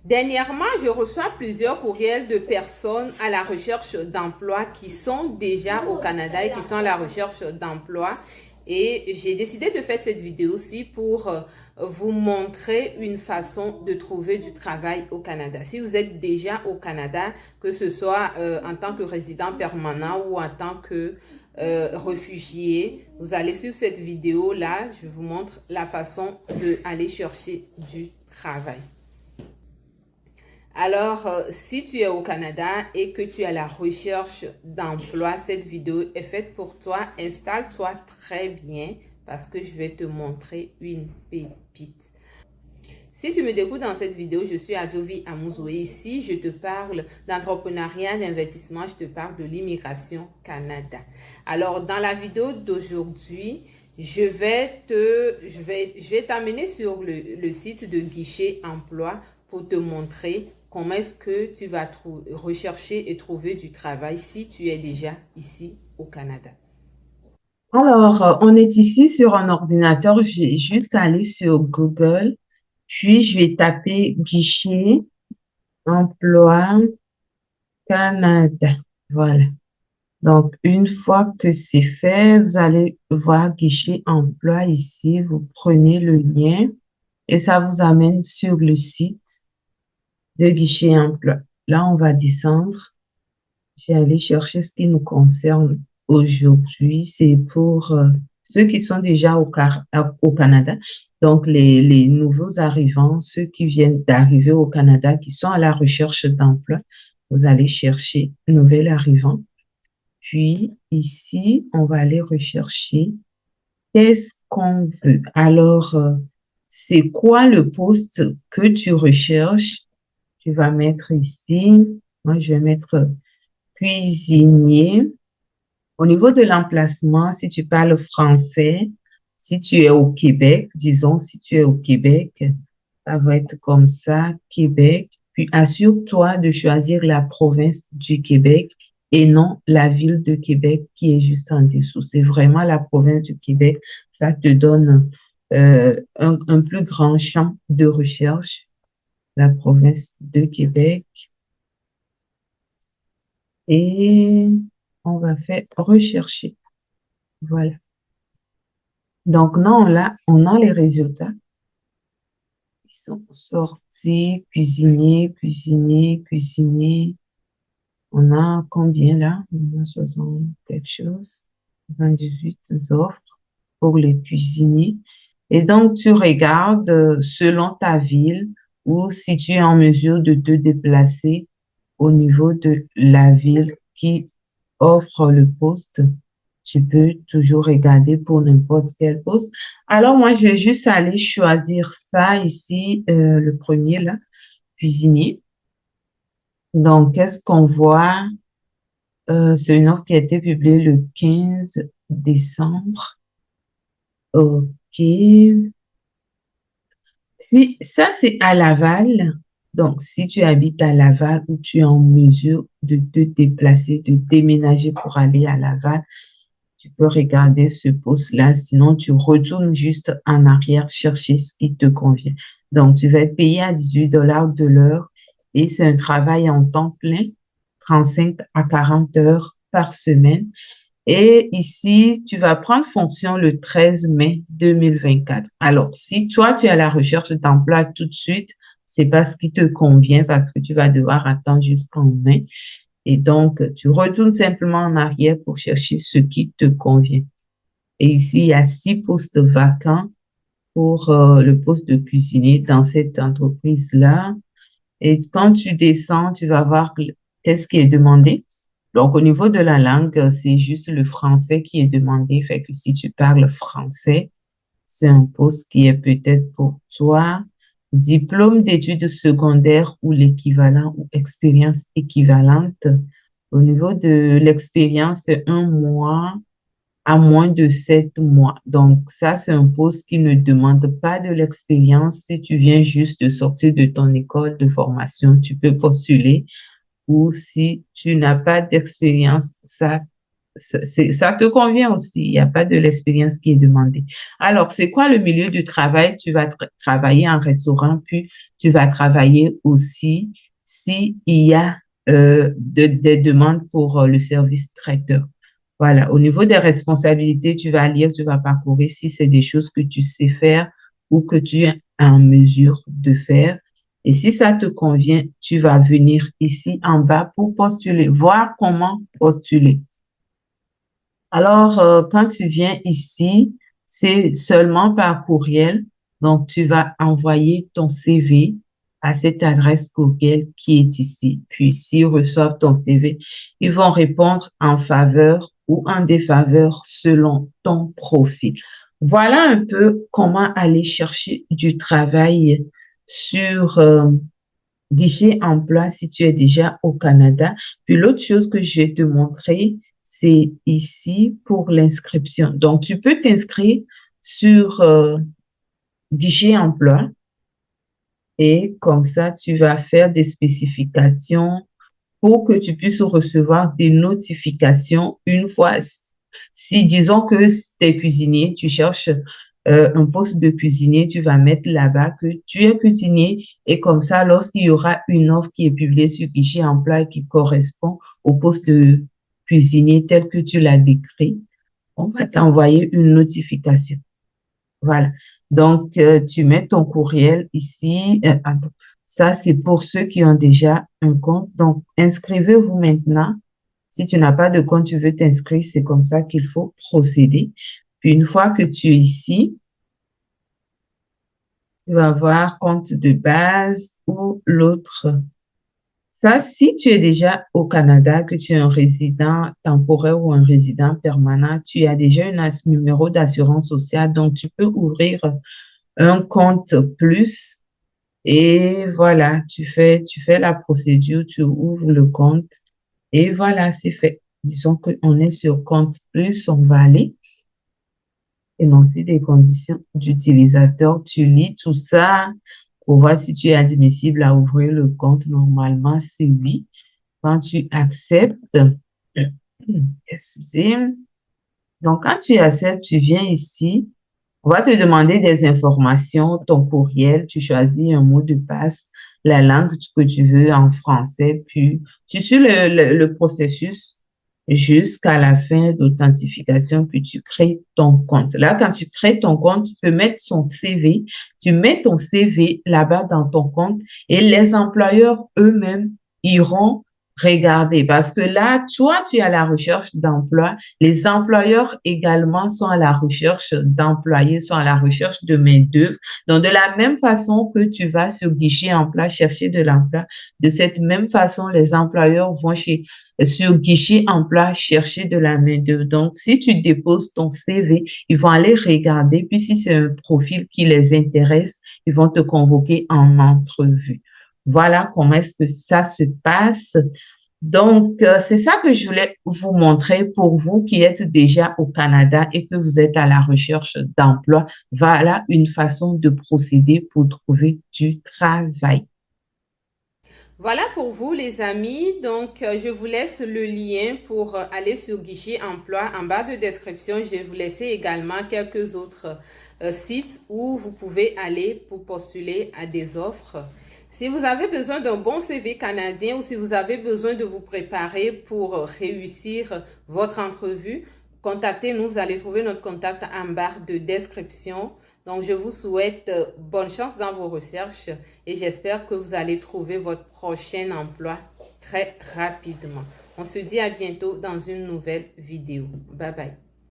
Dernièrement, je reçois plusieurs courriels de personnes à la recherche d'emploi qui sont déjà au Canada et qui sont à la recherche d'emploi. Et j'ai décidé de faire cette vidéo-ci pour vous montrer une façon de trouver du travail au Canada. Si vous êtes déjà au Canada, que ce soit en tant que résident permanent ou en tant que réfugié, vous allez suivre cette vidéo-là. Je vous montre la façon d'aller chercher du travail. Alors, si tu es au Canada et que tu es à la recherche d'emploi, cette vidéo est faite pour toi. Installe-toi très bien parce que je vais te montrer une pépite. Si tu me découvres dans cette vidéo, je suis Adjovi Amouzoé. Ici, je te parle d'entrepreneuriat, d'investissement, je te parle de l'immigration Canada. Alors, dans la vidéo d'aujourd'hui, je vais t'amener sur le site de Guichet Emploi pour te montrer comment est-ce que tu vas rechercher et trouver du travail si tu es déjà ici au Canada. Alors, on est ici sur un ordinateur. Je vais juste aller sur Google, puis je vais taper guichet emploi Canada. Voilà. Donc, une fois que c'est fait, vous allez voir guichet emploi ici. Vous prenez le lien et ça vous amène sur le site de guichet emploi. Là, on va descendre. Je vais aller chercher ce qui nous concerne aujourd'hui. C'est pour ceux qui sont déjà au Canada. Donc, les nouveaux arrivants, ceux qui viennent d'arriver au Canada, qui sont à la recherche d'emploi. Vous allez chercher nouvel arrivant. Puis, ici, on va aller rechercher qu'est-ce qu'on veut. Alors, c'est quoi le poste que tu recherches? Tu vas mettre ici. Moi, je vais mettre cuisinier. Au niveau de l'emplacement, si tu parles français, si tu es au Québec, disons, si tu es au Québec, ça va être comme ça, Québec. Puis assure-toi de choisir la province du Québec et non la ville de Québec qui est juste en dessous. C'est vraiment la province du Québec. Ça te donne un plus grand champ de recherche, la province de Québec. Et on va faire rechercher. Voilà. Donc, non, là, on a les résultats. Ils sont sortis, cuisinier, cuisinier, cuisinier. On a combien là? On a 60 quelque chose. 28 offres pour les cuisiniers. Et donc, tu regardes selon ta ville ou si tu es en mesure de te déplacer au niveau de la ville qui offre le poste. Tu peux toujours regarder pour n'importe quel poste. Alors, moi, je vais juste aller choisir ça ici, le premier là, cuisinier. Donc, qu'est-ce qu'on voit? C'est une offre qui a été publiée le 15 décembre. OK. Puis, ça, c'est à Laval. Donc, si tu habites à Laval ou tu es en mesure de te déplacer, de déménager pour aller à Laval, tu peux regarder ce poste-là. Sinon, tu retournes juste en arrière, chercher ce qui te convient. Donc, tu vas être payé à 18 $ de l'heure et c'est un travail en temps plein, 35 à 40 heures par semaine. Et ici, tu vas prendre fonction le 13 mai 2024. Alors, si toi, tu es à la recherche d'emploi tout de suite, c'est pas ce qui te convient parce que tu vas devoir attendre jusqu'en mai. Et donc, tu retournes simplement en arrière pour chercher ce qui te convient. Et ici, il y a 6 postes vacants pour le poste de cuisinier dans cette entreprise-là. Et quand tu descends, tu vas voir qu'est-ce qui est demandé. Donc, au niveau de la langue, c'est juste le français qui est demandé. Fait que si tu parles français, c'est un poste qui est peut-être pour toi. Diplôme d'études secondaires ou l'équivalent ou expérience équivalente. Au niveau de l'expérience, c'est 1 mois à moins de 7 mois. Donc, ça, c'est un poste qui ne demande pas de l'expérience. Si tu viens juste de sortir de ton école de formation, tu peux postuler. Ou si tu n'as pas d'expérience, ça ça te convient aussi. Il n'y a pas de l'expérience qui est demandée. Alors, c'est quoi le milieu du travail? Tu vas travailler en restaurant, puis tu vas travailler aussi s'il y a des demandes pour le service traiteur. Voilà. Au niveau des responsabilités, tu vas lire, tu vas parcourir si c'est des choses que tu sais faire ou que tu es en mesure de faire. Et si ça te convient, tu vas venir ici en bas pour postuler, voir comment postuler. Alors, quand tu viens ici, c'est seulement par courriel. Donc, tu vas envoyer ton CV à cette adresse courriel qui est ici. Puis, s'ils reçoivent ton CV, ils vont répondre en faveur ou en défaveur selon ton profil. Voilà un peu comment aller chercher du travail sur guichet emploi si tu es déjà au Canada. Puis l'autre chose que je vais te montrer, c'est ici pour l'inscription. Donc, tu peux t'inscrire sur guichet emploi et comme ça, tu vas faire des spécifications pour que tu puisses recevoir des notifications une fois. Si disons que tu es cuisinier, tu cherches un poste de cuisinier, tu vas mettre là-bas que tu es cuisinier et comme ça, lorsqu'il y aura une offre qui est publiée sur Guichet Emploi et qui correspond au poste de cuisinier tel que tu l'as décrit, on va t'envoyer une notification. Voilà. Donc, tu mets ton courriel ici. Attends. Ça, c'est pour ceux qui ont déjà un compte. Donc, inscrivez-vous maintenant. Si tu n'as pas de compte, tu veux t'inscrire, c'est comme ça qu'il faut procéder. Puis, une fois que tu es ici, tu vas voir compte de base ou l'autre. Ça, si tu es déjà au Canada, que tu es un résident temporaire ou un résident permanent, tu as déjà un numéro d'assurance sociale, donc tu peux ouvrir un compte plus et voilà, tu fais la procédure, tu ouvres le compte et voilà, c'est fait. Disons qu'on est sur compte plus, on va aller énoncer des conditions d'utilisateur. Tu lis tout ça pour voir si tu es admissible à ouvrir le compte. Normalement, c'est oui. Quand tu acceptes, excusez, donc quand tu acceptes, tu viens ici. On va te demander des informations, ton courriel, tu choisis un mot de passe, la langue que tu veux en français, puis tu suis le processus jusqu'à la fin d'authentification, puis tu crées ton compte. Là, quand tu crées ton compte, tu peux mettre son CV, tu mets ton CV là-bas dans ton compte et les employeurs eux-mêmes iront regarder parce que là, toi, tu es à la recherche d'emploi. Les employeurs également sont à la recherche d'employés, sont à la recherche de main-d'œuvre. Donc, de la même façon que tu vas sur guichet emploi chercher de l'emploi, de cette même façon, les employeurs vont sur guichet emploi chercher de la main-d'œuvre. Donc, si tu déposes ton CV, ils vont aller regarder. Puis, si c'est un profil qui les intéresse, ils vont te convoquer en entrevue. Voilà comment est-ce que ça se passe. Donc, c'est ça que je voulais vous montrer pour vous qui êtes déjà au Canada et que vous êtes à la recherche d'emploi. Voilà une façon de procéder pour trouver du travail. Voilà pour vous les amis, donc je vous laisse le lien pour aller sur Guichet Emploi en bas de description. Je vais vous laisser également quelques autres sites où vous pouvez aller pour postuler à des offres. Si vous avez besoin d'un bon CV canadien ou si vous avez besoin de vous préparer pour réussir votre entrevue, contactez-nous, vous allez trouver notre contact en barre de description. Donc, je vous souhaite bonne chance dans vos recherches et j'espère que vous allez trouver votre prochain emploi très rapidement. On se dit à bientôt dans une nouvelle vidéo. Bye bye.